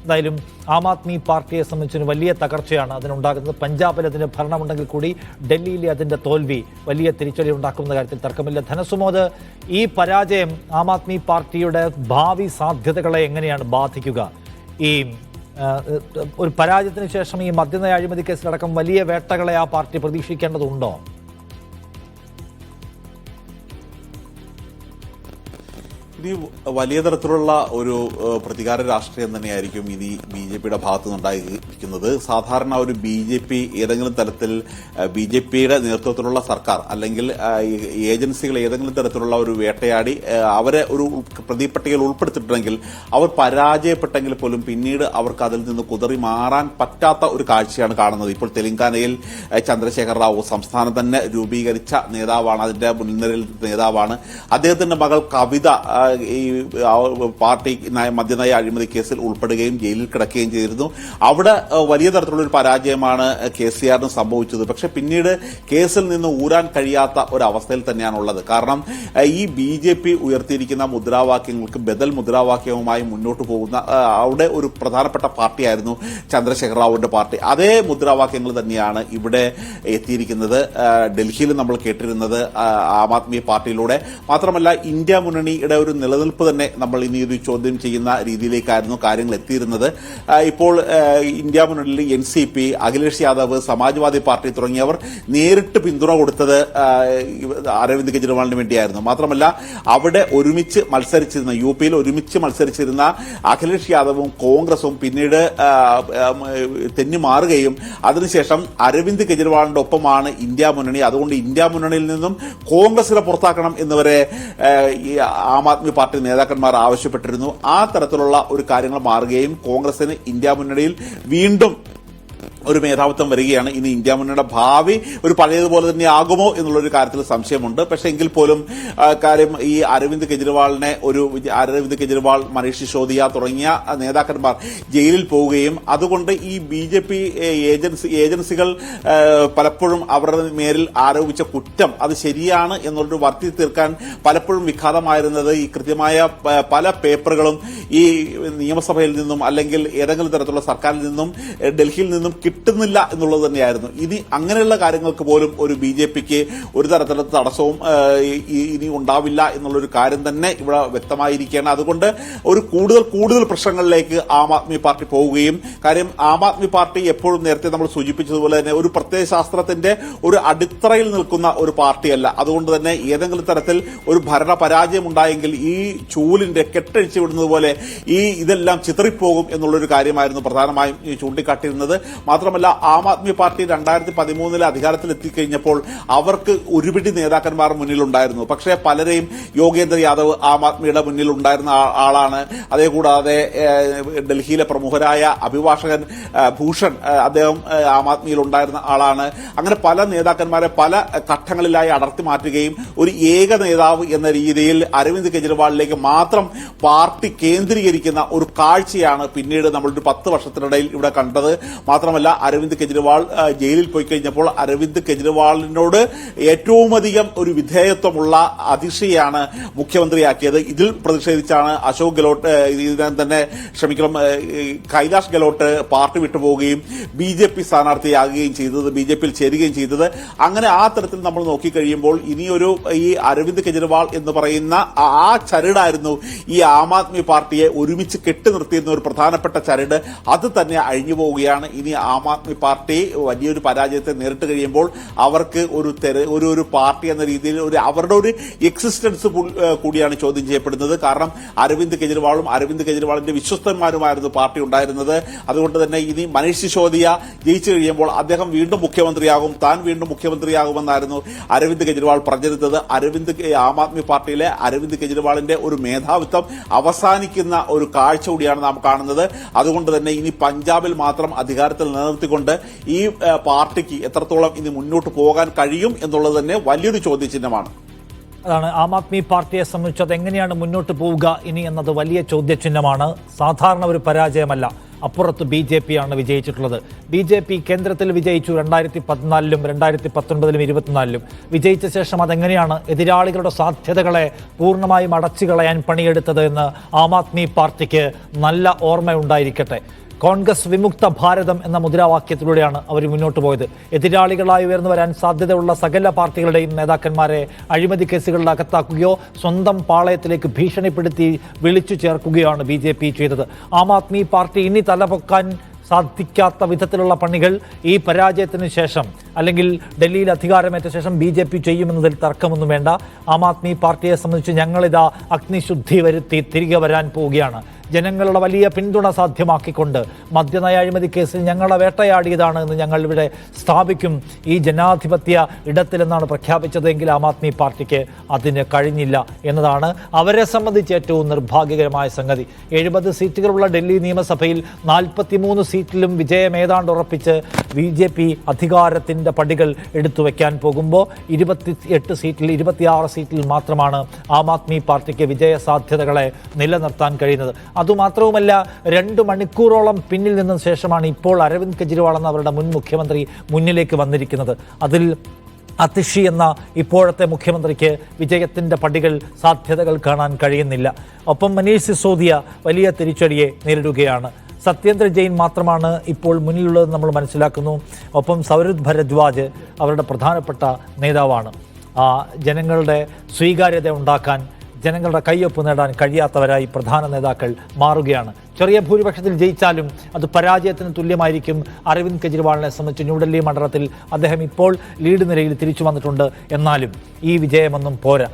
എന്തായാലും ആം ആദ്മി പാർട്ടിയെ സംബന്ധിച്ച് വലിയ തകർച്ചയാണ് അതിനുണ്ടാകുന്നത്. പഞ്ചാബിൽ അതിന് ഭരണമുണ്ടെങ്കിൽ കൂടി ഡൽഹിയിലെ അതിൻ്റെ തോൽവി വലിയ തിരിച്ചടി ഉണ്ടാക്കുന്ന കാര്യത്തിൽ തർക്കമില്ല. ധനസുമോദ്, ഈ പരാജയം ആം ആദ്മി പാർട്ടിയുടെ ഭാവി സാധ്യതകളെ എങ്ങനെയാണ് ബാധിക്കുക? ഈ ഒരു പരാജയത്തിന് ശേഷം ഈ മദ്യനയ അഴിമതി കേസിലടക്കം വലിയ വേട്ടകളെ ആ പാർട്ടി പ്രതീക്ഷിക്കേണ്ടതുണ്ടോ? ഇനി വലിയ തരത്തിലുള്ള ഒരു പ്രതികാര രാഷ്ട്രീയം തന്നെയായിരിക്കും ഇനി BJPയുടെ ഭാഗത്തു നിന്നുണ്ടായിരിക്കുന്നത്. സാധാരണ ഒരു BJP ഏതെങ്കിലും തരത്തിൽ BJPയുടെ നേതൃത്വത്തിലുള്ള സർക്കാർ അല്ലെങ്കിൽ ഏജൻസികൾ ഏതെങ്കിലും തരത്തിലുള്ള ഒരു വേട്ടയാടി അവരെ ഒരു പ്രതിപട്ടികയിൽ ഉൾപ്പെടുത്തിയിട്ടുണ്ടെങ്കിൽ അവർ പരാജയപ്പെട്ടെങ്കിൽ പോലും പിന്നീട് അവർക്ക് അതിൽ നിന്ന് കുതറി മാറാൻ പറ്റാത്ത ഒരു കാഴ്ചയാണ് കാണുന്നത്. ഇപ്പോൾ തെലങ്കാനയിൽ ചന്ദ്രശേഖർ റാവു സംസ്ഥാനം തന്നെ രൂപീകരിച്ച നേതാവാണ്, അതിന്റെ മുൻനിരയിൽ നേതാവാണ്. അദ്ദേഹത്തിന്റെ മകൾ കവിത ഈ പാർട്ടി മദ്യനയ അഴിമതി കേസിൽ ഉൾപ്പെടുകയും ജയിലിൽ കിടക്കുകയും ചെയ്തിരുന്നു. അവിടെ വലിയ തരത്തിലുള്ള ഒരു പരാജയമാണ് KCRന് സംഭവിച്ചത്. പക്ഷെ പിന്നീട് കേസിൽ നിന്ന് ഊരാൻ കഴിയാത്ത ഒരവസ്ഥയിൽ തന്നെയാണുള്ളത്. കാരണം ഈ BJP ഉയർത്തിയിരിക്കുന്ന മുദ്രാവാക്യങ്ങൾക്ക് ബദൽ മുദ്രാവാക്യവുമായി മുന്നോട്ട് പോകുന്ന അവിടെ ഒരു പ്രധാനപ്പെട്ട പാർട്ടിയായിരുന്നു ചന്ദ്രശേഖർ റാവുവിന്റെ പാർട്ടി. അതേ മുദ്രാവാക്യങ്ങൾ തന്നെയാണ് ഇവിടെ എത്തിയിരിക്കുന്നത്. ഡൽഹിയിൽ നമ്മൾ കേട്ടിരുന്നത് ആം ആദ്മി പാർട്ടിയിലൂടെ മാത്രമല്ല ഇന്ത്യ മുന്നണിയുടെ ഒരു നിലനിൽപ്പ് തന്നെ നമ്മൾ ഇനി ഒരു ചോദ്യം ചെയ്യുന്ന രീതിയിലേക്കായിരുന്നു കാര്യങ്ങൾ എത്തിയിരുന്നത്. ഇപ്പോൾ ഇന്ത്യ മുന്നണിയിൽ NCP, അഖിലേഷ് യാദവ്, സമാജ്വാദി പാർട്ടി തുടങ്ങിയവർ നേരിട്ട് പിന്തുണ കൊടുത്തത് അരവിന്ദ് കെജ്രിവാളിന് വേണ്ടിയായിരുന്നു. മാത്രമല്ല അവിടെ ഒരുമിച്ച് മത്സരിച്ചിരുന്ന UPയിൽ ഒരുമിച്ച് മത്സരിച്ചിരുന്ന അഖിലേഷ് യാദവും കോൺഗ്രസും പിന്നീട് തെന്നിമാറുകയും അതിനുശേഷം അരവിന്ദ് കെജ്രിവാളിന്റെ ഒപ്പമാണ് ഇന്ത്യ മുന്നണി. അതുകൊണ്ട് ഇന്ത്യ മുന്നണിയിൽ നിന്നും കോൺഗ്രസിനെ പുറത്താക്കണം എന്നിവരെ ആം ആദ്മി പാർട്ടി നേതാക്കന്മാർ ആവശ്യപ്പെട്ടിരുന്നു. ആ തരത്തിലുള്ള ഒരു കാര്യങ്ങൾ മാറുകയും കോൺഗ്രസിന് ഇന്ത്യ മുന്നണിയിൽ വീണ്ടും ഒരു മേധാവിത്വം വരികയാണ്. ഇനി ഇന്ത്യ മുന്നണിയുടെ ഭാവി ഒരു പഴയതുപോലെ തന്നെ ആകുമോ എന്നുള്ളൊരു കാര്യത്തിൽ സംശയമുണ്ട്. പക്ഷേ എങ്കിൽ പോലും കാര്യം ഈ അരവിന്ദ് കെജ്രിവാൾ, മനീഷ് സിസോദിയ തുടങ്ങിയ നേതാക്കന്മാർ ജയിലിൽ പോവുകയും അതുകൊണ്ട് ഈ BJP ഏജൻസികൾ പലപ്പോഴും അവരുടെ മേലിൽ ആരോപിച്ച കുറ്റം അത് ശരിയാണ് എന്നുള്ളൊരു വർത്തി തീർക്കാൻ പലപ്പോഴും വിഘാതമായിരുന്നത് ഈ കൃത്യമായ പല പേപ്പറുകളും ഈ നിയമസഭയിൽ നിന്നും അല്ലെങ്കിൽ ഏതെങ്കിലും തരത്തിലുള്ള സർക്കാരിൽ നിന്നും ഡൽഹിയിൽ നിന്നും കിട്ടുന്നില്ല എന്നുള്ളത് തന്നെയായിരുന്നു. ഇനി അങ്ങനെയുള്ള കാര്യങ്ങൾക്ക് പോലും ഒരു BJPക്ക് ഒരു തരത്തിലുള്ള തടസ്സവും ഇനി ഉണ്ടാവില്ല എന്നുള്ളൊരു കാര്യം തന്നെ ഇവിടെ വ്യക്തമായിരിക്കുകയാണ്. അതുകൊണ്ട് ഒരു കൂടുതൽ പ്രശ്നങ്ങളിലേക്ക് ആം ആദ്മി പാർട്ടി പോവുകയും കാര്യം ആം ആദ്മി പാർട്ടി എപ്പോഴും നേരത്തെ നമ്മൾ സൂചിപ്പിച്ചതുപോലെ തന്നെ ഒരു പ്രത്യയശാസ്ത്രത്തിന്റെ ഒരു അടിത്തറയിൽ നിൽക്കുന്ന ഒരു പാർട്ടിയല്ല. അതുകൊണ്ട് തന്നെ ഏതെങ്കിലും തരത്തിൽ ഒരു ഭരണ പരാജയം ഉണ്ടായെങ്കിൽ ഈ ചൂലിന്റെ കെട്ടഴിച്ചു വിടുന്നത് പോലെ ഇതെല്ലാം ചിതറിപ്പോകും എന്നുള്ളൊരു കാര്യമായിരുന്നു പ്രധാനമായും ചൂണ്ടിക്കാട്ടിയിരുന്നത്. മാത്രമല്ല ആം ആദ്മി പാർട്ടി 2013 അധികാരത്തിൽ എത്തിക്കഴിഞ്ഞപ്പോൾ അവർക്ക് ഒരുപിടി നേതാക്കന്മാർ മുന്നിലുണ്ടായിരുന്നു. പക്ഷേ പലരെയും യോഗേന്ദ്ര യാദവ് ആം ആദ്മിയുടെ മുന്നിൽ ഉണ്ടായിരുന്ന ആളാണ്. അതേകൂടാതെ ഡൽഹിയിലെ പ്രമുഖരായ അഭിഭാഷകൻ ഭൂഷൺ അദ്ദേഹം ആം ആദ്മിയിൽ ഉണ്ടായിരുന്ന ആളാണ്. അങ്ങനെ പല നേതാക്കന്മാരെ പല ഘട്ടങ്ങളിലായി അടർത്തി മാറ്റുകയും ഒരു ഏക നേതാവ് എന്ന രീതിയിൽ അരവിന്ദ് കെജ്രിവാളിലേക്ക് മാത്രം പാർട്ടി കേന്ദ്രീകരിക്കുന്ന ഒരു കാഴ്ചയാണ് പിന്നീട് നമ്മളൊരു 10 വർഷത്തിനിടയിൽ ഇവിടെ കണ്ടത്. മാത്രമല്ല അരവിന്ദ് കെജ്രിവാൾ ജയിലിൽ പോയി കഴിഞ്ഞപ്പോൾ അരവിന്ദ് കെജ്രിവാളിനോട് ഏറ്റവും അധികം ഒരു വിധേയത്വമുള്ള അതിർഷിയാണ് മുഖ്യമന്ത്രിയാക്കിയത്. ഇതിൽ പ്രതിഷേധിച്ചാണ് അശോക് ഗെഹ്ലോട്ട് കൈലാഷ് ഗെഹ്ലോട്ട് പാർട്ടി വിട്ടുപോവുകയും BJP സ്ഥാനാർത്ഥിയാകുകയും ചെയ്തത്, BJPയിൽ ചേരുകയും ചെയ്തത്. അങ്ങനെ ആ തരത്തിൽ നമ്മൾ നോക്കിക്കഴിയുമ്പോൾ ഇനിയൊരു ഈ അരവിന്ദ് കെജ്രിവാൾ എന്ന് പറയുന്ന ആ ചരടായിരുന്നു ഈ ആം ആദ്മി പാർട്ടിയെ ഒരുമിച്ച് കെട്ടി നിർത്തിയിരുന്ന ഒരു പ്രധാനപ്പെട്ട ചരട്. അത് തന്നെ അഴിഞ്ഞു പോവുകയാണ്. ഇനി ആം ആദ്മി പാർട്ടി വലിയൊരു പരാജയത്തെ നേരിട്ട് കഴിയുമ്പോൾ അവർക്ക് ഒരു പാർട്ടി എന്ന രീതിയിൽ അവരുടെ ഒരു എക്സിസ്റ്റൻസ് കൂടിയാണ് ചോദ്യം ചെയ്യപ്പെടുന്നത്. കാരണം അരവിന്ദ് കെജ്രിവാളിന്റെ വിശ്വസ്തന്മാരുമായിരുന്നു പാർട്ടി ഉണ്ടായിരുന്നത്. അതുകൊണ്ട് തന്നെ ഇനി മനീഷ് സിസോദിയ ജയിച്ചു കഴിയുമ്പോൾ അദ്ദേഹം വീണ്ടും മുഖ്യമന്ത്രിയാകും, താൻ വീണ്ടും മുഖ്യമന്ത്രിയാകുമെന്നായിരുന്നു അരവിന്ദ് കെജ്രിവാൾ പറഞ്ഞിരുന്നത്. ആം ആദ്മി പാർട്ടിയിലെ അരവിന്ദ് കെജ്രിവാളിന്റെ ഒരു മേധാവിത്വം അവസാനിക്കുന്ന ഒരു കാഴ്ച കൂടിയാണ് നാം കാണുന്നത്. അതുകൊണ്ട് തന്നെ ഇനി പഞ്ചാബിൽ മാത്രം അധികാരത്തിൽ നിലനിർത്തിക്കൊണ്ട് ഈ പാർട്ടിക്ക് എത്രത്തോളം ഇനി മുന്നോട്ട് പോകാൻ കഴിയും എന്നുള്ളത് തന്നെ വലിയൊരു ചോദ്യചിഹ്നമാണ്. അതാണ് ആം ആദ്മി പാർട്ടിയെ സംബന്ധിച്ച് അത് എങ്ങനെയാണ് മുന്നോട്ട് പോവുക ഇനി എന്നത് വലിയ ചോദ്യചിഹ്നമാണ്. സാധാരണ ഒരു പരാജയമല്ല. അപ്പുറത്ത് BJP ആണ് വിജയിച്ചിട്ടുള്ളത്. BJP കേന്ദ്രത്തിൽ വിജയിച്ചു 2014-ലും 2019-ലും 2024-ലും. വിജയിച്ച ശേഷം അതെങ്ങനെയാണ് എതിരാളികളുടെ സാധ്യതകളെ പൂർണ്ണമായും അടച്ചുകളയാൻ പണിയെടുത്തത് എന്ന് ആം ആദ്മി പാർട്ടിക്ക് നല്ല ഓർമ്മയുണ്ടായിരിക്കട്ടെ. കോൺഗ്രസ് വിമുക്ത ഭാരതം എന്ന മുദ്രാവാക്യത്തിലൂടെയാണ് അവർ മുന്നോട്ട് പോയത്. എതിരാളികളായി ഉയർന്നു വരാൻ സാധ്യതയുള്ള സകല പാർട്ടികളുടെയും നേതാക്കന്മാരെ അഴിമതി കേസുകളിൽ അകത്താക്കുകയോ സ്വന്തം പാളയത്തിലേക്ക് ഭീഷണിപ്പെടുത്തി വിളിച്ചു ചേർക്കുകയാണ് BJP ചെയ്തത്. ആം ആദ്മി പാർട്ടി ഇനി തലപൊക്കാൻ സാധിക്കാത്ത വിധത്തിലുള്ള പണികൾ ഈ പരാജയത്തിന് ശേഷം അല്ലെങ്കിൽ ഡൽഹിയിൽ അധികാരമേറ്റ ശേഷം BJP ചെയ്യുമെന്നതിൽ തർക്കമൊന്നും വേണ്ട. ആം ആദ്മി പാർട്ടിയെ സംബന്ധിച്ച് ഞങ്ങളിതാ അഗ്നിശുദ്ധി വരുത്തി തിരികെ വരാൻ പോവുകയാണ്. ജനങ്ങളുടെ വലിയ പിന്തുണ സാധ്യമാക്കിക്കൊണ്ട് മദ്യനയ അഴിമതി കേസിൽ ഞങ്ങളെ വേട്ടയാടിയതാണ് എന്ന് ഞങ്ങൾ ഇവിടെ സ്ഥാപിക്കും ഈ ജനാധിപത്യ ഇടത്തിലെന്നാണ് പ്രഖ്യാപിച്ചതെങ്കിൽ ആം ആദ്മി പാർട്ടിക്ക് അതിന് കഴിഞ്ഞില്ല എന്നതാണ് അവരെ സംബന്ധിച്ച് ഏറ്റവും നിർഭാഗ്യകരമായ സംഗതി. 70 സീറ്റുകളുള്ള ഡൽഹി നിയമസഭയിൽ 43 സീറ്റിലും വിജയം ഏതാണ്ട് ഉറപ്പിച്ച് BJP അധികാരത്തിൻ്റെ പടികൾ എടുത്തു വയ്ക്കാൻ പോകുമ്പോൾ 28 സീറ്റിൽ 26 സീറ്റിൽ മാത്രമാണ് ആം ആദ്മി പാർട്ടിക്ക് വിജയ സാധ്യതകളെ നിലനിർത്താൻ കഴിയുന്നത്. അതുമാത്രവുമല്ല 2 മണിക്കൂറോളം പിന്നിൽ നിന്ന ശേഷമാണ് ഇപ്പോൾ അരവിന്ദ് കെജ്രിവാൾ എന്ന അവരുടെ മുൻ മുഖ്യമന്ത്രി മുന്നിലേക്ക് വന്നിരിക്കുന്നത്. അതിൽ അതിഷി എന്ന ഇപ്പോഴത്തെ മുഖ്യമന്ത്രിക്ക് വിജയത്തിൻ്റെ പടികൾ സാധ്യതകൾ കാണാൻ കഴിയുന്നില്ല. ഒപ്പം മനീഷ് സിസോദിയ വലിയ തിരിച്ചടിയെ നേരിടുകയാണ്. സത്യേന്ദ്ര ജെയിൻ മാത്രമാണ് ഇപ്പോൾ മുന്നിലുള്ളത് നമ്മൾ മനസ്സിലാക്കുന്നു. ഒപ്പം സൗരഭ് ഭരദ്വാജ് അവരുടെ പ്രധാനപ്പെട്ട നേതാവാണ്. ജനങ്ങളുടെ സ്വീകാര്യത ഉണ്ടാക്കാൻ ജനങ്ങളുടെ കയ്യൊപ്പ് നേടാൻ കഴിയാത്തവരായി പ്രധാന നേതാക്കൾ മാറുകയാണ്. ചെറിയ ഭൂരിപക്ഷത്തിൽ ജയിച്ചാലും അത് പരാജയത്തിന് തുല്യമായിരിക്കും അരവിന്ദ് കെജ്രിവാളിനെ സംബന്ധിച്ച്. ന്യൂഡൽഹി മണ്ഡലത്തിൽ അദ്ദേഹം ഇപ്പോൾ ലീഡ് നിലയിൽ തിരിച്ചു വന്നിട്ടുണ്ട്. എന്നാലും ഈ വിജയമൊന്നും പോരാ.